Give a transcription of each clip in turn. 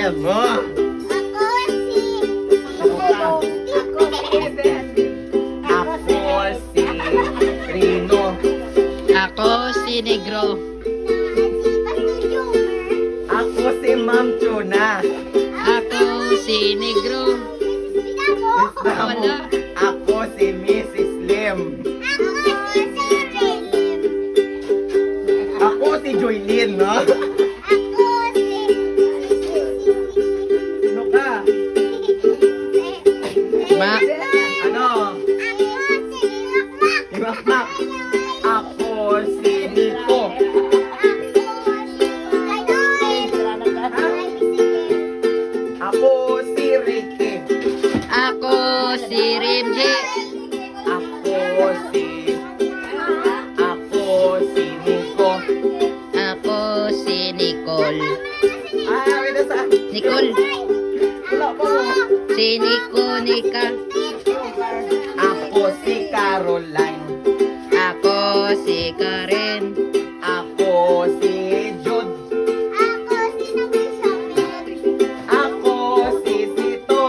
Alam mo. Ako si Rino. Ako si Negro. Ako si Ma'am Tuna. Ako si Negro. Wala. Ako si Mrs. Lim. Ako si Joylyn, no? Sino ka? Ma. Ano? Imakmak. Ako si Nico. Ako si Ricky. Ako si Rimji. Ako si Nico. Ako si Nicole. Wait na sa. Nicole. Wala pa mo. Si Nico Nika. Ako si Caroline. Ako si Karen. Ako si Jude. Ako si Sito.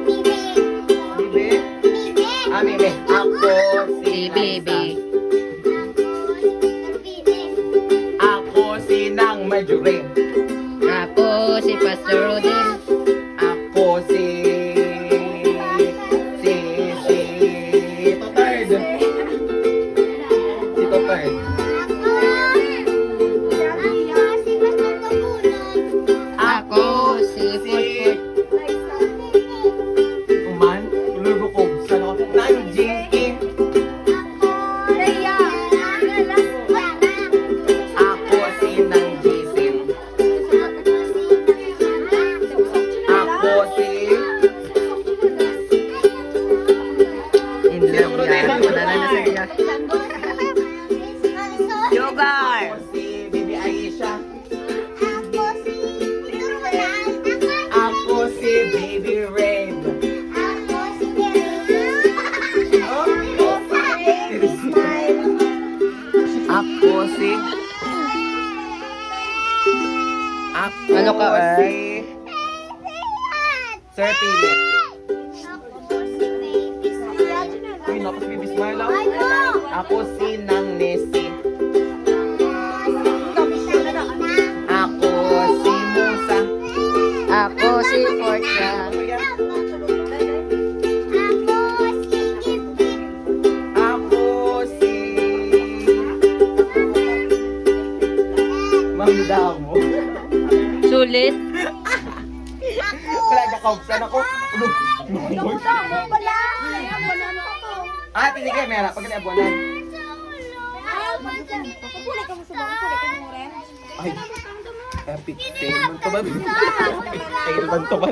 Bibi. Mimi. Ako si Si Bibi. Ako si Nang Marjorie. Ako si Pastor Rodel. Ako si Totard. Si Totard. Ako si Putput. Kuman, tuloy ko sa Nang Jinky. Ako si Nang Jisin. Ako si In love yan. Wala na siya. Yogar. Ako si Bibi Aisha. Ako si Baby Rain. Ako si Ano ka, si Sir Philip. Uy, napas Baby Smile lang. Ako si Nang Nessie. Ako si Musa. Ako si Portia. Ako si Ma'am Damo. Sulit. Wala ka kaupsan ako. Pili kayo, Mera. Pag kinabunan. Ay, epic fail man to ba? Epic fail man to ba?